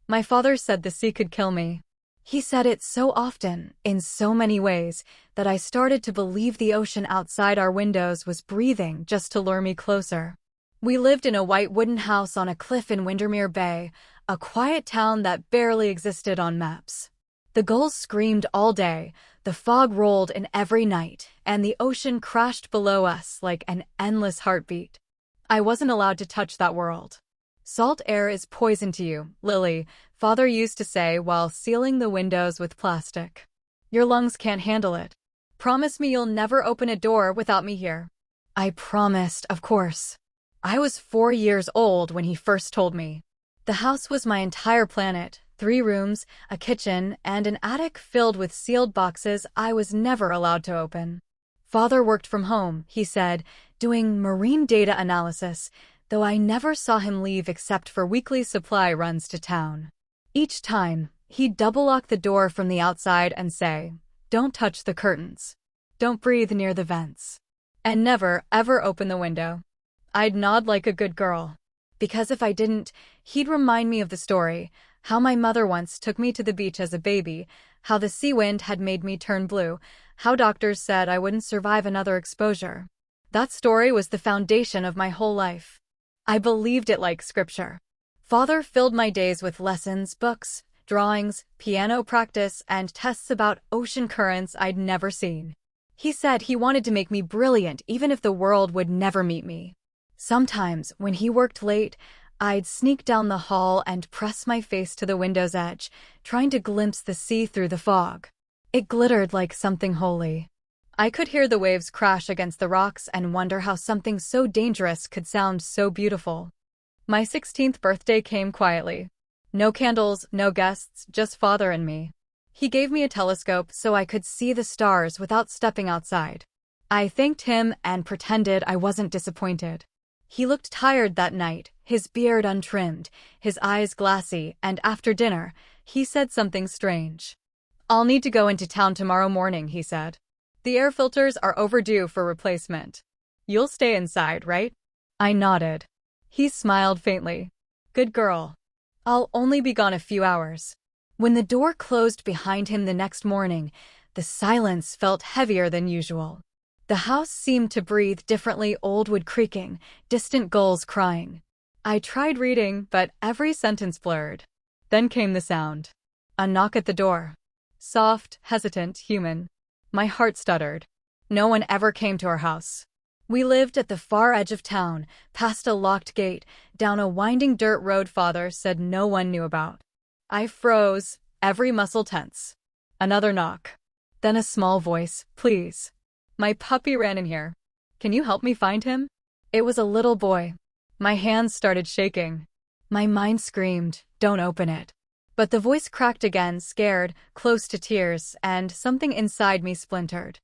My father said the sea could kill me. He said it so often, in so many ways, that I started to believe the ocean outside our windows was breathing just to lure me closer. We lived in a white wooden house on a cliff in Windermere Bay, a quiet town that barely existed on maps. The gulls screamed all day, the fog rolled in every night, and the ocean crashed below us like an endless heartbeat. I wasn't allowed to touch that world. Salt air is poison to you, Lily, Father used to say while sealing the windows with plastic. Your lungs can't handle it. Promise me you'll never open a door without me here. I promised, of course. I was 4 years old when he first told me. The house was my entire planet, 3 rooms, a kitchen, and an attic filled with sealed boxes I was never allowed to open. Father worked from home, he said, doing marine data analysis, though I never saw him leave except for weekly supply runs to town. Each time, he'd double-lock the door from the outside and say, "Don't touch the curtains. Don't breathe near the vents." And never, ever open the window. I'd nod like a good girl. Because if I didn't, he'd remind me of the story, how my mother once took me to the beach as a baby, how the sea wind had made me turn blue, how doctors said I wouldn't survive another exposure. That story was the foundation of my whole life. I believed it like scripture. Father filled my days with lessons, books, drawings, piano practice, and tests about ocean currents I'd never seen. He said he wanted to make me brilliant even if the world would never meet me. Sometimes, when he worked late, I'd sneak down the hall and press my face to the window's edge, trying to glimpse the sea through the fog. It glittered like something holy. I could hear the waves crash against the rocks and wonder how something so dangerous could sound so beautiful. My 16th birthday came quietly. No candles, no guests, just Father and me. He gave me a telescope so I could see the stars without stepping outside. I thanked him and pretended I wasn't disappointed. He looked tired that night, his beard untrimmed, his eyes glassy, and after dinner, he said something strange. "I'll need to go into town tomorrow morning," he said. "The air filters are overdue for replacement. You'll stay inside, right?" I nodded. He smiled faintly. "Good girl. I'll only be gone a few hours." When the door closed behind him the next morning, the silence felt heavier than usual. The house seemed to breathe differently, old wood creaking, distant gulls crying. I tried reading, but every sentence blurred. Then came the sound. A knock at the door. Soft, hesitant, human. My heart stuttered. No one ever came to our house. We lived at the far edge of town, past a locked gate, down a winding dirt road Father said no one knew about. I froze, every muscle tense. Another knock. Then a small voice, "Please. My puppy ran in here. Can you help me find him?" It was a little boy. My hands started shaking. My mind screamed, "Don't open it." But the voice cracked again, scared, close to tears, and something inside me splintered.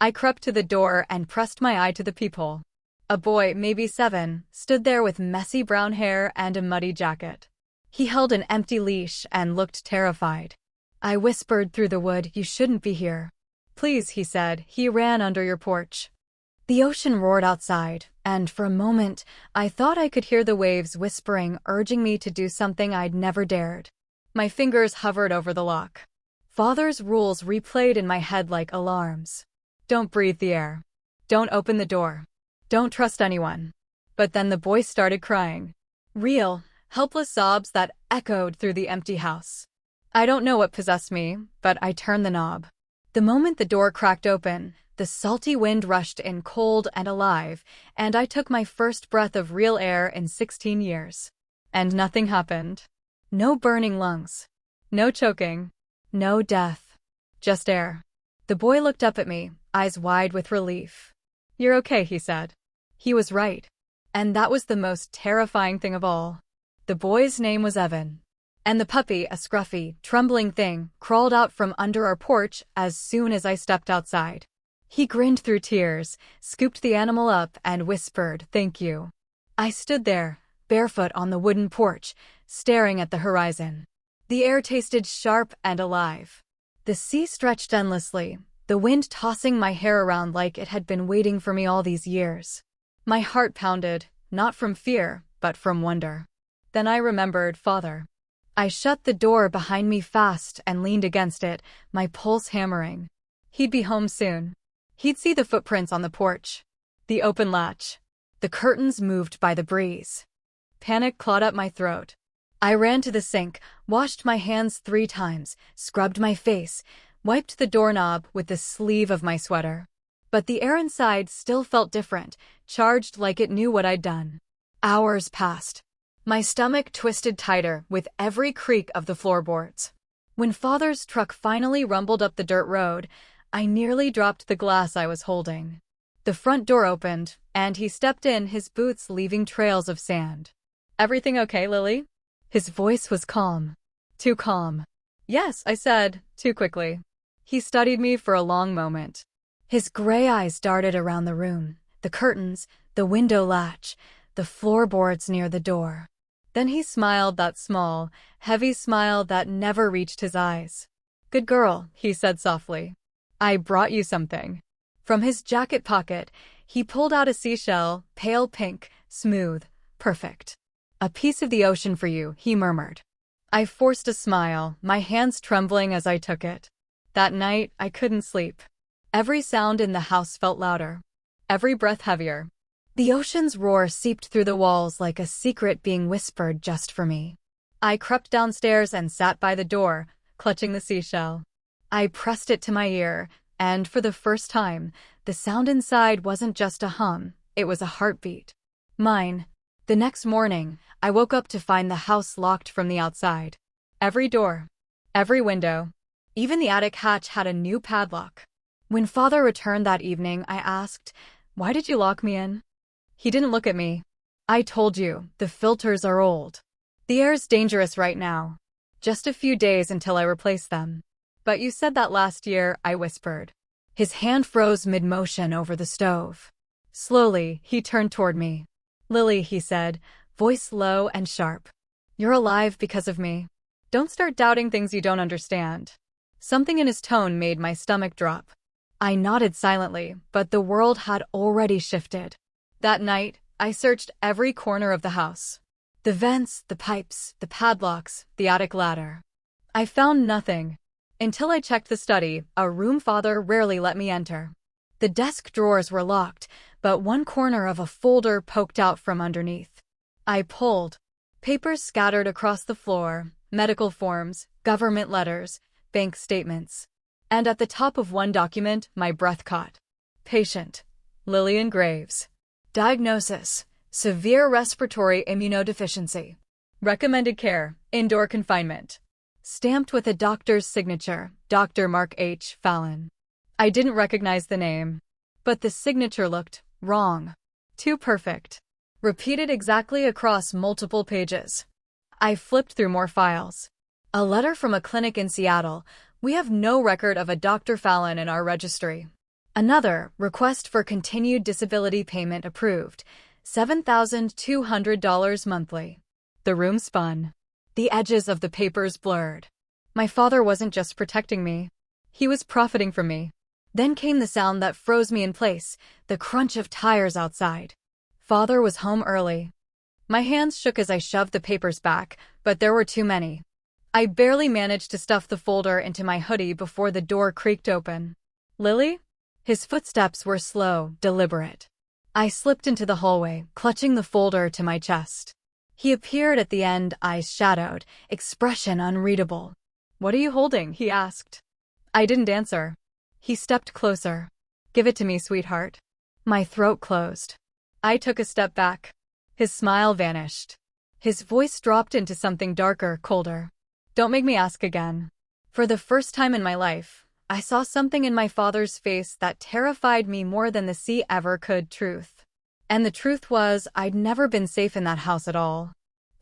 I crept to the door and pressed my eye to the peephole. A boy, maybe 7, stood there with messy brown hair and a muddy jacket. He held an empty leash and looked terrified. I whispered through the wood, "You shouldn't be here." "Please," he said, "he ran under your porch." The ocean roared outside, and for a moment, I thought I could hear the waves whispering, urging me to do something I'd never dared. My fingers hovered over the lock. Father's rules replayed in my head like alarms. Don't breathe the air. Don't open the door. Don't trust anyone. But then the boy started crying. Real, helpless sobs that echoed through the empty house. I don't know what possessed me, but I turned the knob. The moment the door cracked open, the salty wind rushed in cold and alive, and I took my first breath of real air in 16 years. And nothing happened. No burning lungs. No choking. No death. Just air. The boy looked up at me, eyes wide with relief. "You're okay," he said. He was right. And that was the most terrifying thing of all. The boy's name was Evan. And the puppy, a scruffy, trembling thing, crawled out from under our porch as soon as I stepped outside. He grinned through tears, scooped the animal up, and whispered, "Thank you." I stood there, barefoot on the wooden porch, staring at the horizon. The air tasted sharp and alive. The sea stretched endlessly, the wind tossing my hair around like it had been waiting for me all these years. My heart pounded, not from fear, but from wonder. Then I remembered Father. I shut the door behind me fast and leaned against it, my pulse hammering. He'd be home soon. He'd see the footprints on the porch, the open latch, the curtains moved by the breeze. Panic clawed up my throat. I ran to the sink, washed my hands 3 times, scrubbed my face, wiped the doorknob with the sleeve of my sweater. But the air inside still felt different, charged like it knew what I'd done. Hours passed. My stomach twisted tighter with every creak of the floorboards. When Father's truck finally rumbled up the dirt road, I nearly dropped the glass I was holding. The front door opened, and he stepped in, his boots leaving trails of sand. "Everything okay, Lily?" His voice was calm. Too calm. "Yes," I said, too quickly. He studied me for a long moment. His gray eyes darted around the room, the curtains, the window latch, the floorboards near the door. Then he smiled, that small, heavy smile that never reached his eyes. "Good girl," he said softly. "I brought you something." From his jacket pocket, he pulled out a seashell, pale pink, smooth, perfect. "A piece of the ocean for you," he murmured. I forced a smile, my hands trembling as I took it. That night, I couldn't sleep. Every sound in the house felt louder, every breath heavier. The ocean's roar seeped through the walls like a secret being whispered just for me. I crept downstairs and sat by the door, clutching the seashell. I pressed it to my ear, and for the first time, the sound inside wasn't just a hum, it was a heartbeat. Mine. The next morning, I woke up to find the house locked from the outside. Every door, every window, even the attic hatch had a new padlock. When Father returned that evening, I asked, "Why did you lock me in?" He didn't look at me. "I told you, the filters are old. The air's dangerous right now. Just a few days until I replace them." "But you said that last year," I whispered. His hand froze mid-motion over the stove. Slowly, he turned toward me. "Lily," he said, voice low and sharp. "You're alive because of me. Don't start doubting things you don't understand." Something in his tone made my stomach drop. I nodded silently, but the world had already shifted. That night, I searched every corner of the house. The vents, the pipes, the padlocks, the attic ladder. I found nothing. Until I checked the study, a room Father rarely let me enter. The desk drawers were locked, but one corner of a folder poked out from underneath. I pulled. Papers scattered across the floor, medical forms, government letters, bank statements. And at the top of one document, my breath caught. Patient. Lillian Graves. Diagnosis: severe respiratory immunodeficiency. Recommended care: indoor confinement. Stamped with a doctor's signature, Dr. Mark H. Fallon. I didn't recognize the name, but the signature looked wrong. Too perfect. Repeated exactly across multiple pages. I flipped through more files. A letter from a clinic in Seattle. "We have no record of a Dr. Fallon in our registry." Another, request for continued disability payment approved, $7,200 monthly. The room spun. The edges of the papers blurred. My father wasn't just protecting me. He was profiting from me. Then came the sound that froze me in place, the crunch of tires outside. Father was home early. My hands shook as I shoved the papers back, but there were too many. I barely managed to stuff the folder into my hoodie before the door creaked open. "Lily?" His footsteps were slow, deliberate. I slipped into the hallway, clutching the folder to my chest. He appeared at the end, eyes shadowed, expression unreadable. "What are you holding?" he asked. I didn't answer. He stepped closer. "Give it to me, sweetheart." My throat closed. I took a step back. His smile vanished. His voice dropped into something darker, colder. "Don't make me ask again." For the first time in my life, I saw something in my father's face that terrified me more than the sea ever could. Truth. And the truth was, I'd never been safe in that house at all.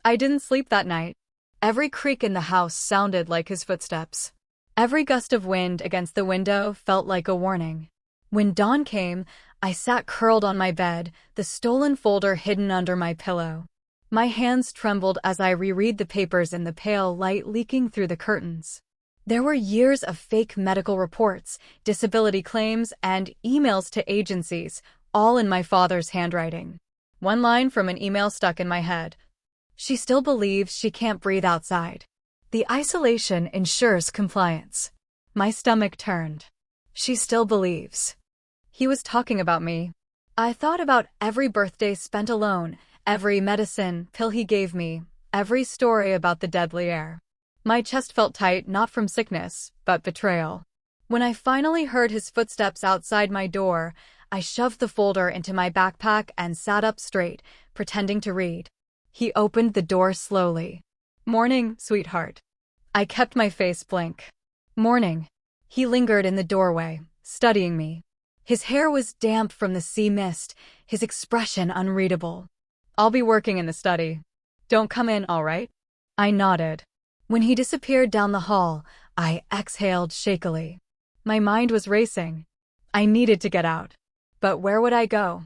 I didn't sleep that night. Every creak in the house sounded like his footsteps. Every gust of wind against the window felt like a warning. When dawn came, I sat curled on my bed, the stolen folder hidden under my pillow. My hands trembled as I reread the papers in the pale light leaking through the curtains. There were years of fake medical reports, disability claims, and emails to agencies, all in my father's handwriting. One line from an email stuck in my head. "She still believes she can't breathe outside." The isolation ensures compliance. My stomach turned. She still believes. He was talking about me. I thought about every birthday spent alone, every medicine pill he gave me, every story about the deadly air. My chest felt tight not from sickness, but betrayal. When I finally heard his footsteps outside my door, I shoved the folder into my backpack and sat up straight, pretending to read. He opened the door slowly. "Morning, sweetheart." I kept my face blank. "Morning." He lingered in the doorway, studying me. His hair was damp from the sea mist, his expression unreadable. "I'll be working in the study. Don't come in, all right?" I nodded. When he disappeared down the hall, I exhaled shakily. My mind was racing. I needed to get out. But where would I go?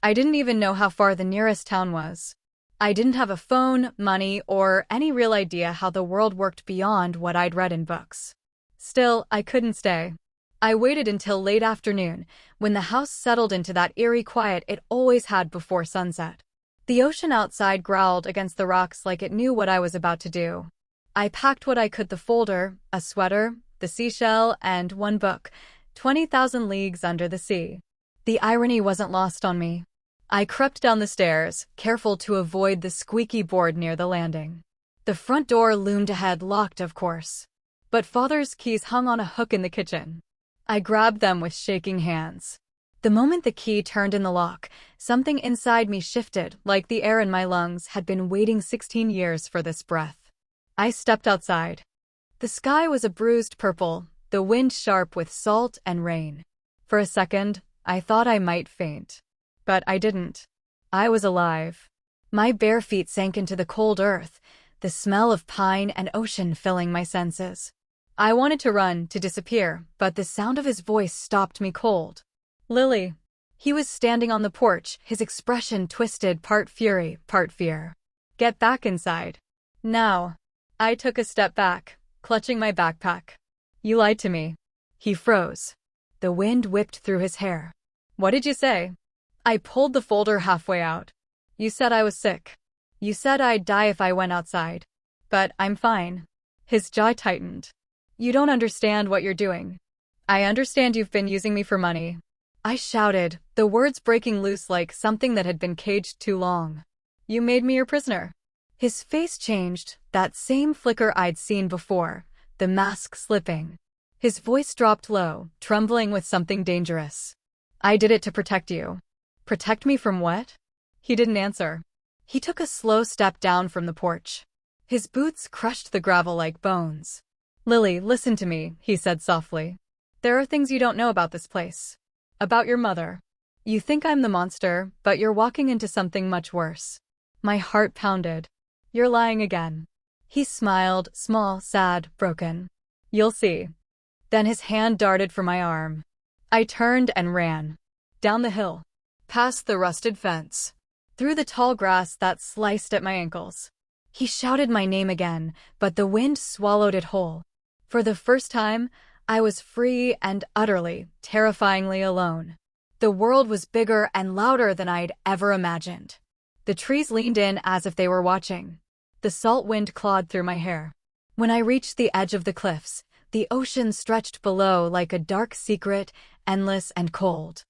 I didn't even know how far the nearest town was. I didn't have a phone, money, or any real idea how the world worked beyond what I'd read in books. Still, I couldn't stay. I waited until late afternoon, when the house settled into that eerie quiet it always had before sunset. The ocean outside growled against the rocks like it knew what I was about to do. I packed what I could: the folder, a sweater, the seashell, and one book, 20,000 Leagues Under the Sea. The irony wasn't lost on me. I crept down the stairs, careful to avoid the squeaky board near the landing. The front door loomed ahead, locked of course. But Father's keys hung on a hook in the kitchen. I grabbed them with shaking hands. The moment the key turned in the lock, something inside me shifted, like the air in my lungs had been waiting 16 years for this breath. I stepped outside. The sky was a bruised purple, the wind sharp with salt and rain. For a second, I thought I might faint. But I didn't. I was alive. My bare feet sank into the cold earth, the smell of pine and ocean filling my senses. I wanted to run, to disappear, but the sound of his voice stopped me cold. "Lily." He was standing on the porch, his expression twisted, part fury, part fear. "Get back inside. Now." I took a step back, clutching my backpack. "You lied to me." He froze. The wind whipped through his hair. "What did you say?" I pulled the folder halfway out. "You said I was sick. You said I'd die if I went outside. But I'm fine." His jaw tightened. "You don't understand what you're doing." "I understand you've been using me for money." I shouted, the words breaking loose like something that had been caged too long. "You made me your prisoner." His face changed, that same flicker I'd seen before, the mask slipping. His voice dropped low, trembling with something dangerous. "I did it to protect you." "Protect me from what?" He didn't answer. He took a slow step down from the porch. His boots crushed the gravel like bones. "Lily, listen to me," he said softly. "There are things you don't know about this place. About your mother. You think I'm the monster, but you're walking into something much worse." My heart pounded. "You're lying again." He smiled, small, sad, broken. "You'll see." Then his hand darted for my arm. I turned and ran. Down the hill. Past the rusted fence. Through the tall grass that sliced at my ankles. He shouted my name again, but the wind swallowed it whole. For the first time, I was free and utterly, terrifyingly alone. The world was bigger and louder than I'd ever imagined. The trees leaned in as if they were watching. The salt wind clawed through my hair. When I reached the edge of the cliffs, the ocean stretched below like a dark secret, endless and cold.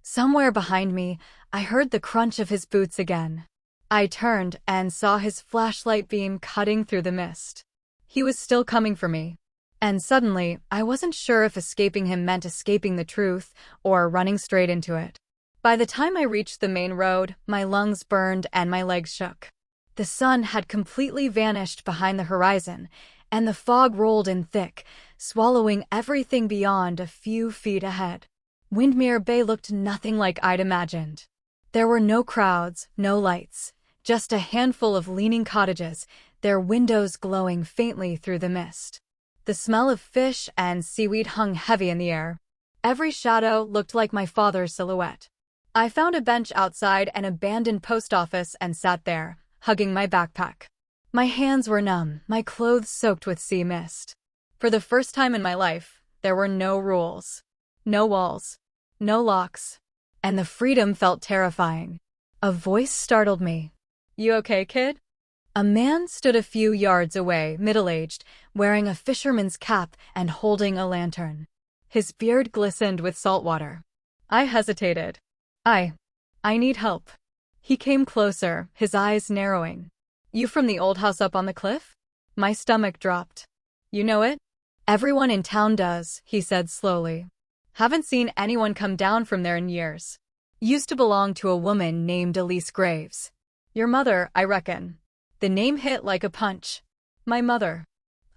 Somewhere behind me, I heard the crunch of his boots again. I turned and saw his flashlight beam cutting through the mist. He was still coming for me. And suddenly, I wasn't sure if escaping him meant escaping the truth or running straight into it. By the time I reached the main road, my lungs burned and my legs shook. The sun had completely vanished behind the horizon, and the fog rolled in thick, swallowing everything beyond a few feet ahead. Windmere Bay looked nothing like I'd imagined. There were no crowds, no lights, just a handful of leaning cottages, their windows glowing faintly through the mist. The smell of fish and seaweed hung heavy in the air. Every shadow looked like my father's silhouette. I found a bench outside an abandoned post office and sat there, hugging my backpack. My hands were numb, my clothes soaked with sea mist. For the first time in my life, there were no rules. No walls. No locks. And the freedom felt terrifying. A voice startled me. "You okay, kid?" A man stood a few yards away, middle-aged, wearing a fisherman's cap and holding a lantern. His beard glistened with salt water. I hesitated. I need help. He came closer, his eyes narrowing. You from the old house up on the cliff? My stomach dropped. You know it? Everyone in town does, he said slowly. Haven't seen anyone come down from there in years. Used to belong to a woman named Elise Graves. Your mother, I reckon. The name hit like a punch. My mother.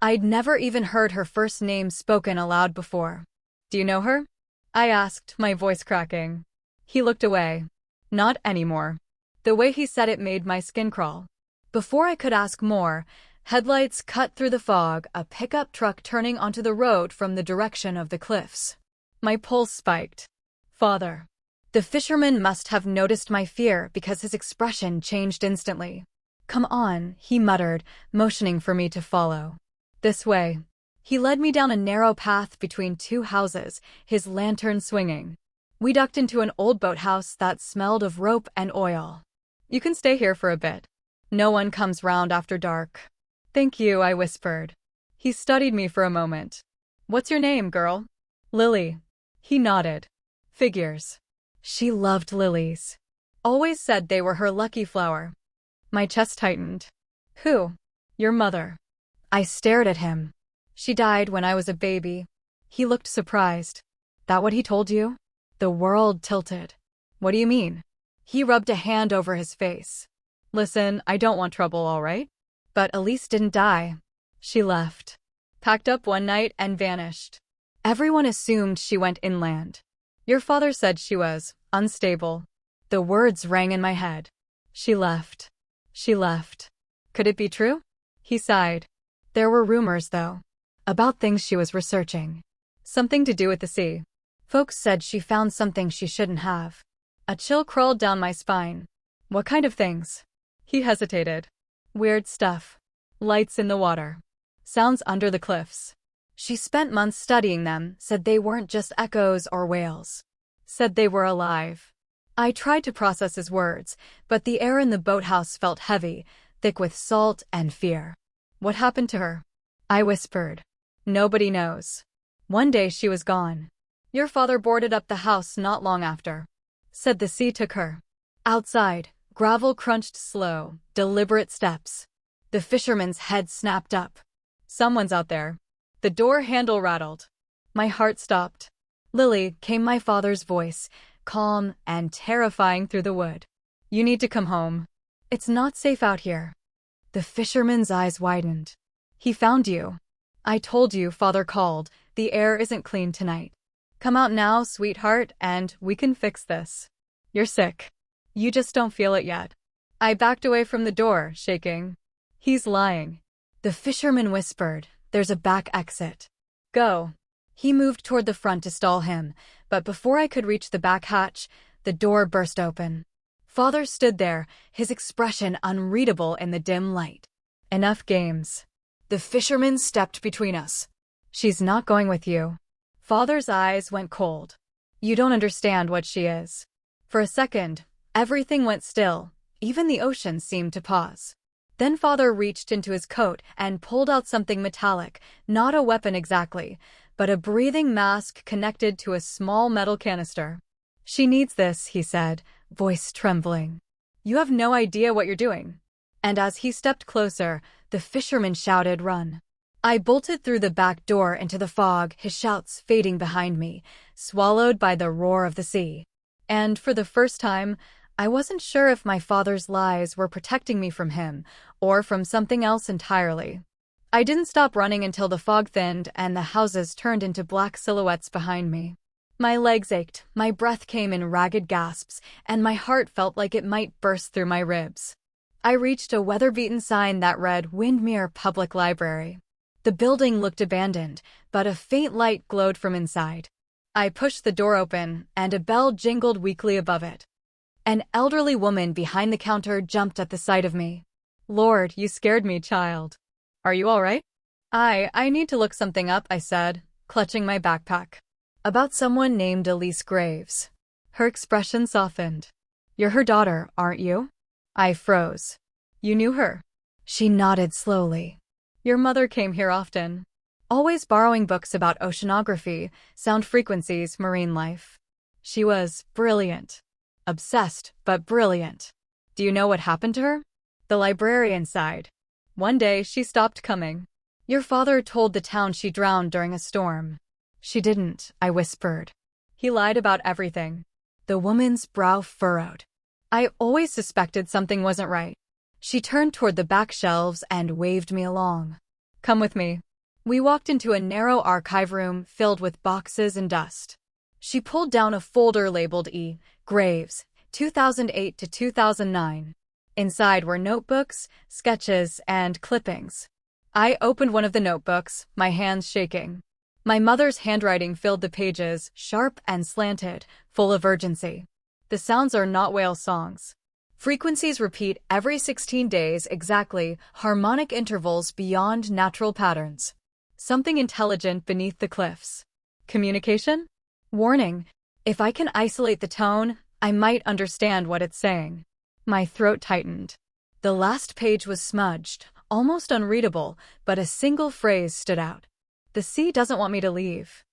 I'd never even heard her first name spoken aloud before. Do you know her? I asked, my voice cracking. He looked away. Not anymore. The way he said it made my skin crawl. Before I could ask more, headlights cut through the fog, a pickup truck turning onto the road from the direction of the cliffs. My pulse spiked. Father. The fisherman must have noticed my fear because his expression changed instantly. Come on, he muttered, motioning for me to follow. This way. He led me down a narrow path between two houses, his lantern swinging. We ducked into an old boathouse that smelled of rope and oil. You can stay here for a bit. No one comes round after dark. Thank you, I whispered. He studied me for a moment. What's your name, girl? Lily. He nodded. Figures. She loved lilies. Always said they were her lucky flower. My chest tightened. Who? Your mother. I stared at him. She died when I was a baby. He looked surprised. That what he told you? The world tilted. What do you mean? He rubbed a hand over his face. Listen, I don't want trouble, all right? But Elise didn't die. She left. Packed up one night and vanished. Everyone assumed she went inland. Your father said she was unstable. The words rang in my head. She left. She left. Could it be true? He sighed. There were rumors, though, about things she was researching. Something to do with the sea. Folks said she found something she shouldn't have. A chill crawled down my spine. What kind of things? He hesitated. Weird stuff. Lights in the water. Sounds under the cliffs. She spent months studying them, said they weren't just echoes or wails. Said they were alive. I tried to process his words, but the air in the boathouse felt heavy, thick with salt and fear. What happened to her? I whispered. Nobody knows. One day she was gone. Your father boarded up the house not long after. Said the sea took her. Outside, gravel crunched slow, deliberate steps. The fisherman's head snapped up. Someone's out there. The door handle rattled. My heart stopped. Lily, came my father's voice, calm and terrifying through the wood. You need to come home. It's not safe out here. The fisherman's eyes widened. He found you. I told you, father called. The air isn't clean tonight. Come out now, sweetheart, and we can fix this. You're sick. You just don't feel it yet. I backed away from the door, shaking. He's lying. The fisherman whispered, there's a back exit. Go. He moved toward the front to stall him, but before I could reach the back hatch, the door burst open. Father stood there, his expression unreadable in the dim light. Enough games. The fisherman stepped between us. She's not going with you. Father's eyes went cold. You don't understand what she is. For a second, everything went still. Even the ocean seemed to pause. Then father reached into his coat and pulled out something metallic, not a weapon exactly, but a breathing mask connected to a small metal canister. She needs this, he said, voice trembling. You have no idea what you're doing. And as he stepped closer, the fisherman shouted, run. I bolted through the back door into the fog, his shouts fading behind me, swallowed by the roar of the sea. And for the first time, I wasn't sure if my father's lies were protecting me from him or from something else entirely. I didn't stop running until the fog thinned and the houses turned into black silhouettes behind me. My legs ached, my breath came in ragged gasps, and my heart felt like it might burst through my ribs. I reached a weather-beaten sign that read Windermere Public Library. The building looked abandoned, but a faint light glowed from inside. I pushed the door open, and a bell jingled weakly above it. An elderly woman behind the counter jumped at the sight of me. Lord, you scared me, child. Are you all right? I need to look something up, I said, clutching my backpack. About someone named Elise Graves. Her expression softened. You're her daughter, aren't you? I froze. You knew her? She nodded slowly. Your mother came here often. Always borrowing books about oceanography, sound frequencies, marine life. She was brilliant. Obsessed, but brilliant. Do you know what happened to her? The librarian sighed. One day, she stopped coming. Your father told the town she drowned during a storm. She didn't, I whispered. He lied about everything. The woman's brow furrowed. I always suspected something wasn't right. She turned toward the back shelves and waved me along. Come with me. We walked into a narrow archive room filled with boxes and dust. She pulled down a folder labeled E. Graves, 2008 to 2009. Inside were notebooks, sketches, and clippings. I opened one of the notebooks, my hands shaking. My mother's handwriting filled the pages, sharp and slanted, full of urgency. The sounds are not whale songs. Frequencies repeat every 16 days exactly, harmonic intervals beyond natural patterns. Something intelligent beneath the cliffs. Communication? Warning. If I can isolate the tone, I might understand what it's saying. My throat tightened. The last page was smudged, almost unreadable, but a single phrase stood out. The sea doesn't want me to leave.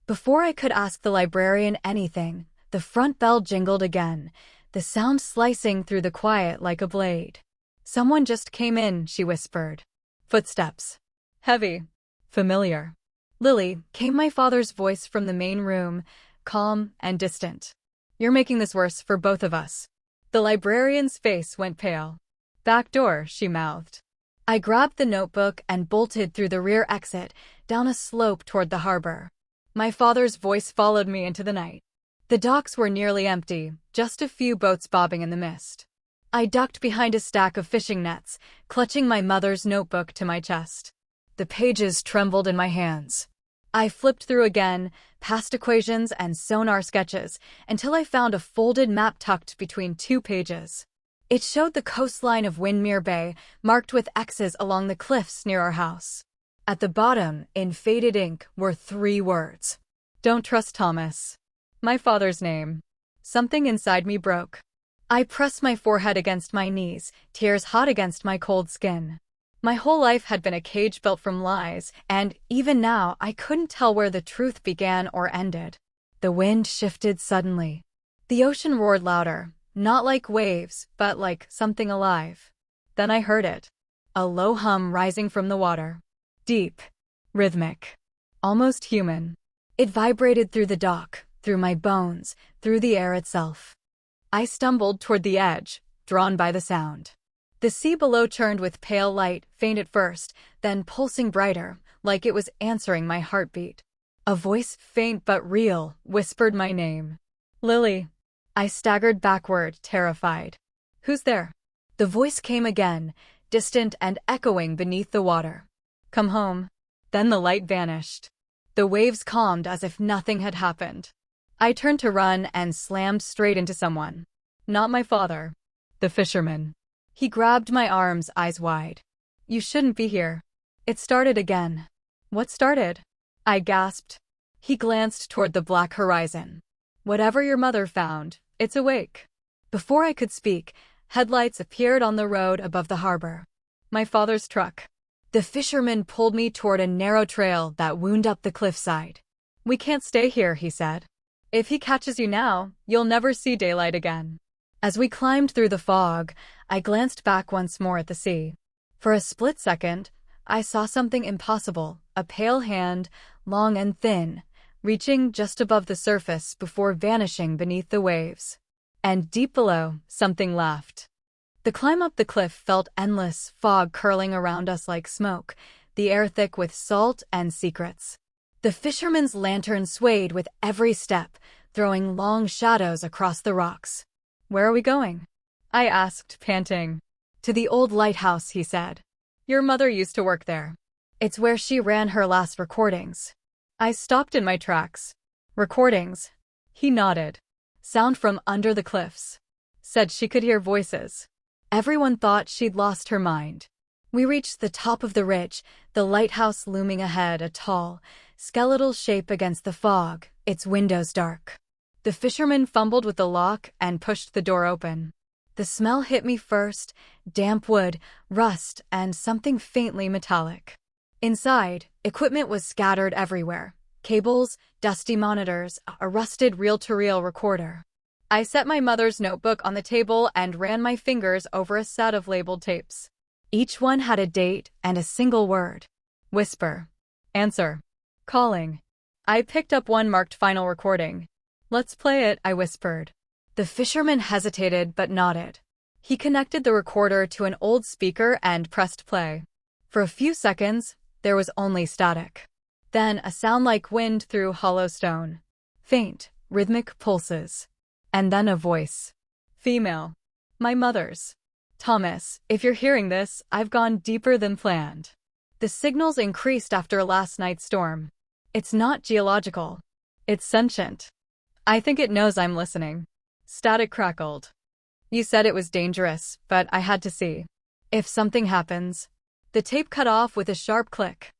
Before I could ask the librarian anything, the front bell jingled again, the sound slicing through the quiet like a blade. Someone just came in, she whispered. Footsteps. Heavy. Familiar. Lily, came my father's voice from the main room, calm and distant. You're making this worse for both of us. The librarian's face went pale. Back door, she mouthed. I grabbed the notebook and bolted through the rear exit, down a slope toward the harbor. My father's voice followed me into the night. The docks were nearly empty, just a few boats bobbing in the mist. I ducked behind a stack of fishing nets, clutching my mother's notebook to my chest. The pages trembled in my hands. I flipped through again, past equations and sonar sketches, until I found a folded map tucked between two pages. It showed the coastline of Windmere Bay, marked with X's along the cliffs near our house. At the bottom, in faded ink, were 3 words. Don't trust Thomas. My father's name. Something inside me broke. I pressed my forehead against my knees, tears hot against my cold skin. My whole life had been a cage built from lies, and even now I couldn't tell where the truth began or ended. The wind shifted suddenly. The ocean roared louder, not like waves, but like something alive. Then I heard it. A low hum rising from the water. Deep. Rhythmic. Almost human. It vibrated through the dock, through my bones, through the air itself. I stumbled toward the edge, drawn by the sound. The sea below churned with pale light, faint at first, then pulsing brighter, like it was answering my heartbeat. A voice, faint but real, whispered my name. Lily. I staggered backward, terrified. Who's there? The voice came again, distant and echoing beneath the water. Come home. Then the light vanished. The waves calmed as if nothing had happened. I turned to run and slammed straight into someone. Not my father. The fisherman. He grabbed my arms, eyes wide. You shouldn't be here. It started again. What started? I gasped. He glanced toward the black horizon. Whatever your mother found, it's awake. Before I could speak, headlights appeared on the road above the harbor. My father's truck. The fisherman pulled me toward a narrow trail that wound up the cliffside. We can't stay here, he said. If he catches you now, you'll never see daylight again. As we climbed through the fog, I glanced back once more at the sea. For a split second, I saw something impossible, a pale hand, long and thin, reaching just above the surface before vanishing beneath the waves. And deep below, something laughed. The climb up the cliff felt endless, fog curling around us like smoke, the air thick with salt and secrets. The fisherman's lantern swayed with every step, throwing long shadows across the rocks. Where are we going? I asked, panting. To the old lighthouse, he said. Your mother used to work there. It's where she ran her last recordings. I stopped in my tracks. Recordings? He nodded. Sound from under the cliffs. Said she could hear voices. Everyone thought she'd lost her mind. We reached the top of the ridge, the lighthouse looming ahead, a tall, skeletal shape against the fog, its windows dark. The fisherman fumbled with the lock and pushed the door open. The smell hit me first: damp wood, rust, and something faintly metallic. Inside, equipment was scattered everywhere: cables, dusty monitors, a rusted reel-to-reel recorder. I set my mother's notebook on the table and ran my fingers over a set of labeled tapes. Each one had a date and a single word. Whisper. Answer. Calling. I picked up one marked final recording. Let's play it, I whispered. The fisherman hesitated but nodded. He connected the recorder to an old speaker and pressed play. For a few seconds, there was only static. Then a sound like wind through hollow stone. Faint, rhythmic pulses. And then a voice. Female. My mother's. Thomas, if you're hearing this, I've gone deeper than planned. The signals increased after last night's storm. It's not geological. It's sentient. I think it knows I'm listening. Static crackled. You said it was dangerous, but I had to see. If something happens. The tape cut off with a sharp click.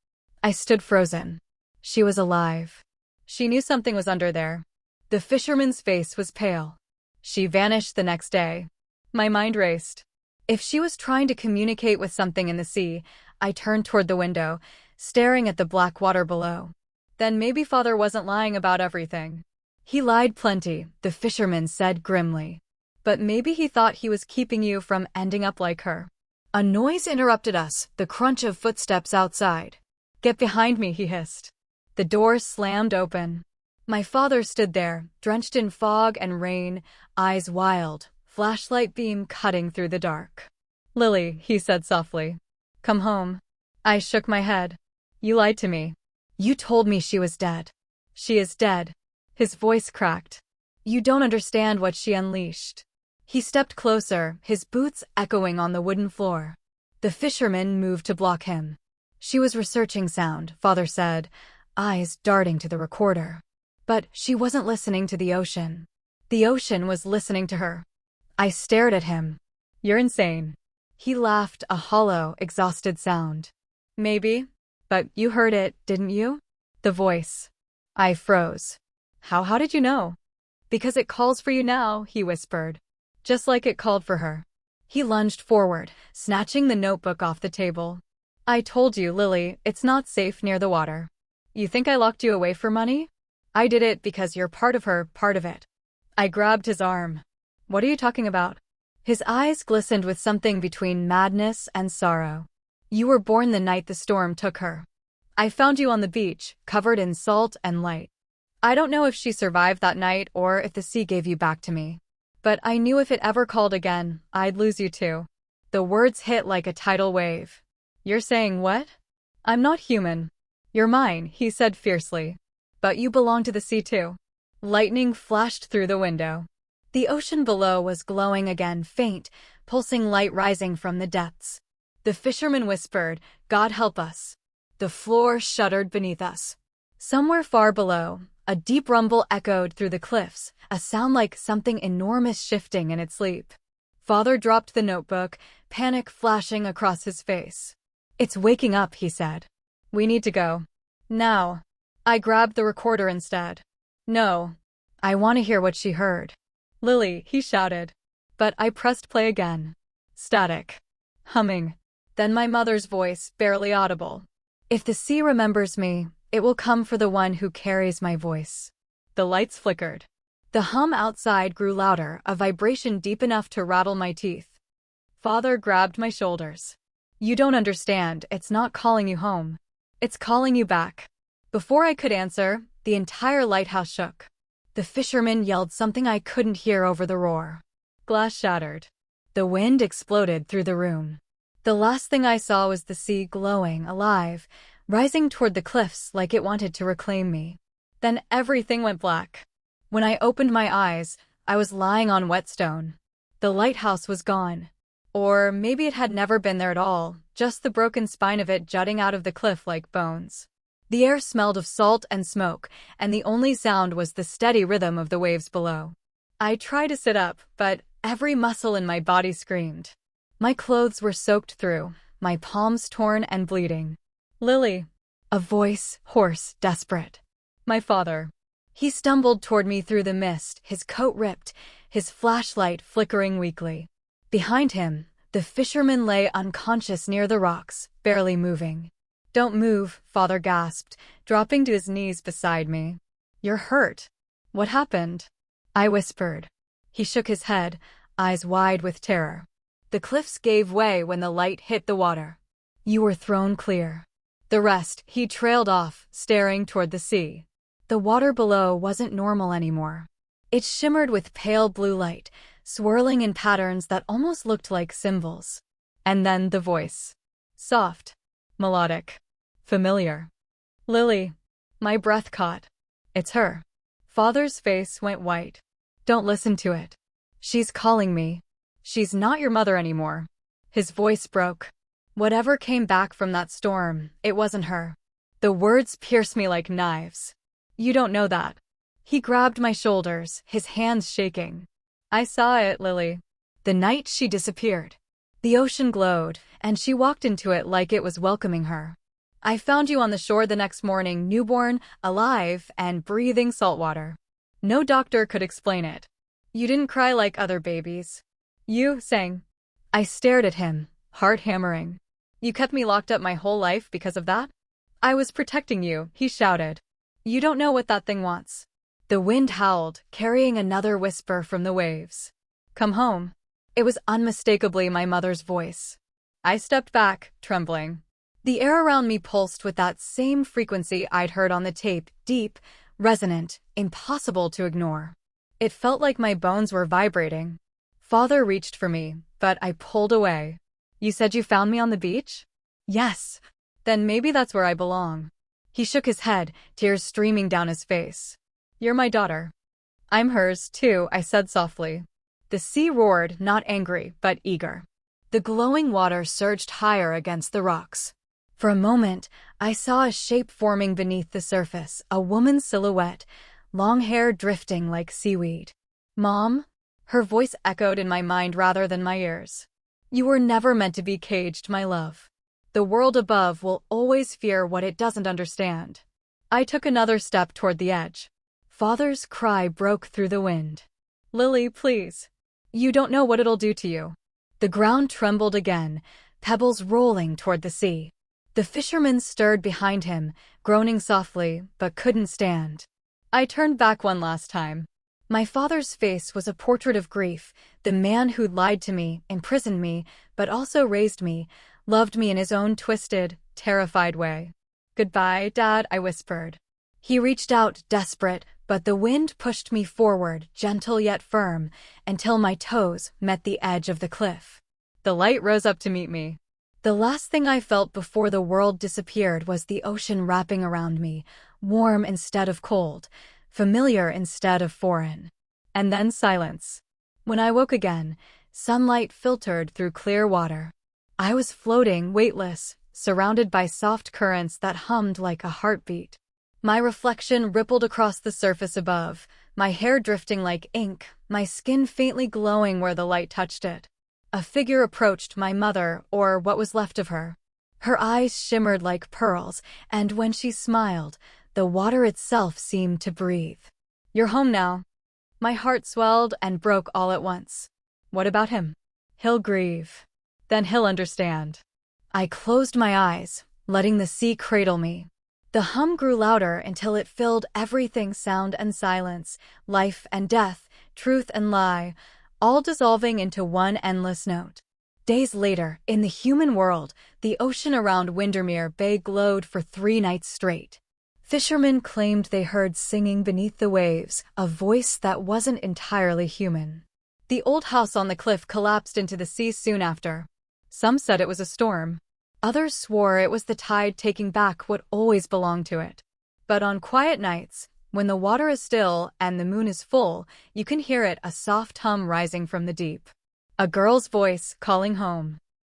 I stood frozen. She was alive. She knew something was under there. The fisherman's face was pale. She vanished the next day. My mind raced. If she was trying to communicate with something in the sea, I turned toward the window, staring at the black water below. Then maybe Father wasn't lying about everything. He lied plenty, the fisherman said grimly. But maybe he thought he was keeping you from ending up like her. A noise interrupted us, the crunch of footsteps outside. Get behind me, he hissed. The door slammed open. My father stood there, drenched in fog and rain, eyes wild, flashlight beam cutting through the dark. Lily, he said softly. Come home. I shook my head. You lied to me. You told me she was dead. She is dead. His voice cracked. You don't understand what she unleashed. He stepped closer, his boots echoing on the wooden floor. The fisherman moved to block him. She was researching sound, Father said, eyes darting to the recorder. But she wasn't listening to the ocean. The ocean was listening to her. I stared at him. You're insane. He laughed, a hollow, exhausted sound. Maybe. But you heard it, didn't you? The voice. I froze. How did you know? Because it calls for you now, he whispered. Just like it called for her. He lunged forward, snatching the notebook off the table. I told you, Lily, it's not safe near the water. You think I locked you away for money? I did it because you're part of her, part of it. I grabbed his arm. What are you talking about? His eyes glistened with something between madness and sorrow. You were born the night the storm took her. I found you on the beach, covered in salt and light. I don't know if she survived that night or if the sea gave you back to me. But I knew if it ever called again, I'd lose you too. The words hit like a tidal wave. You're saying what? I'm not human. You're mine, he said fiercely. But you belong to the sea too. Lightning flashed through the window. The ocean below was glowing again, faint, pulsing light rising from the depths. The fisherman whispered, God help us. The floor shuddered beneath us. Somewhere far below, a deep rumble echoed through the cliffs, a sound like something enormous shifting in its sleep. Father dropped the notebook, panic flashing across his face. It's waking up, he said. We need to go. Now. I grabbed the recorder instead. No. I want to hear what she heard. Lily, he shouted. But I pressed play again. Static. Humming. Then my mother's voice, barely audible. If the sea remembers me, it will come for the one who carries my voice. The lights flickered. The hum outside grew louder, a vibration deep enough to rattle my teeth. Father grabbed my shoulders. You don't understand, it's not calling you home. It's calling you back. Before I could answer, the entire lighthouse shook. The fisherman yelled something I couldn't hear over the roar. Glass shattered. The wind exploded through the room. The last thing I saw was the sea glowing, alive, rising toward the cliffs like it wanted to reclaim me. Then everything went black. When I opened my eyes, I was lying on wet stone. The lighthouse was gone. Or maybe it had never been there at all, just the broken spine of it jutting out of the cliff like bones. The air smelled of salt and smoke, and the only sound was the steady rhythm of the waves below. I tried to sit up, but every muscle in my body screamed. My clothes were soaked through, my palms torn and bleeding. Lily. A voice, hoarse, desperate. My father. He stumbled toward me through the mist, his coat ripped, his flashlight flickering weakly. Behind him, the fisherman lay unconscious near the rocks, barely moving. "Don't move," Father gasped, dropping to his knees beside me. "You're hurt." "What happened?" I whispered. He shook his head, eyes wide with terror. "The cliffs gave way when the light hit the water. You were thrown clear." The rest, he trailed off, staring toward the sea. The water below wasn't normal anymore. It shimmered with pale blue light, swirling in patterns that almost looked like symbols. And then the voice. Soft, melodic, familiar. "Lily." My breath caught. "It's her." Father's face went white. "Don't listen to it. She's calling me. She's not your mother anymore." His voice broke. Whatever came back from that storm, it wasn't her. The words pierced me like knives. "You don't know that." He grabbed my shoulders, his hands shaking. "I saw it, Lily. The night she disappeared. The ocean glowed, and she walked into it like it was welcoming her. I found you on the shore the next morning, newborn, alive, and breathing salt water. No doctor could explain it. You didn't cry like other babies. You sang." I stared at him, heart hammering. "You kept me locked up my whole life because of that?" "I was protecting you," he shouted. "You don't know what that thing wants." The wind howled, carrying another whisper from the waves. "Come home." It was unmistakably my mother's voice. I stepped back, trembling. The air around me pulsed with that same frequency I'd heard on the tape, deep, resonant, impossible to ignore. It felt like my bones were vibrating. Father reached for me, but I pulled away. "You said you found me on the beach?" "Yes." "Then maybe that's where I belong." He shook his head, tears streaming down his face. "You're my daughter." "I'm hers, too," I said softly. The sea roared, not angry, but eager. The glowing water surged higher against the rocks. For a moment, I saw a shape forming beneath the surface, a woman's silhouette, long hair drifting like seaweed. "Mom?" Her voice echoed in my mind rather than my ears. "You were never meant to be caged, my love. The world above will always fear what it doesn't understand." I took another step toward the edge. Father's cry broke through the wind. "Lily, please. You don't know what it'll do to you." The ground trembled again, pebbles rolling toward the sea. The fisherman stirred behind him, groaning softly, but couldn't stand. I turned back one last time. My father's face was a portrait of grief, the man who'd lied to me, imprisoned me, but also raised me, loved me in his own twisted, terrified way. "Goodbye, Dad," I whispered. He reached out, desperate, but the wind pushed me forward, gentle yet firm, until my toes met the edge of the cliff. The light rose up to meet me. The last thing I felt before the world disappeared was the ocean wrapping around me, warm instead of cold, familiar instead of foreign. And then silence. When I woke again, sunlight filtered through clear water. I was floating, weightless, surrounded by soft currents that hummed like a heartbeat. My reflection rippled across the surface above, my hair drifting like ink, my skin faintly glowing where the light touched it. A figure approached, my mother, or what was left of her. Her eyes shimmered like pearls, and when she smiled, the water itself seemed to breathe. "You're home now." My heart swelled and broke all at once. "What about him?" "He'll grieve. Then he'll understand." I closed my eyes, letting the sea cradle me. The hum grew louder until it filled everything, sound and silence, life and death, truth and lie, all dissolving into one endless note. Days later, in the human world, the ocean around Windermere Bay glowed for 3 nights straight. Fishermen claimed they heard singing beneath the waves, a voice that wasn't entirely human. The old house on the cliff collapsed into the sea soon after. Some said it was a storm. Others swore it was the tide taking back what always belonged to it. But on quiet nights, when the water is still and the moon is full, you can hear it, a soft hum rising from the deep. A girl's voice calling home.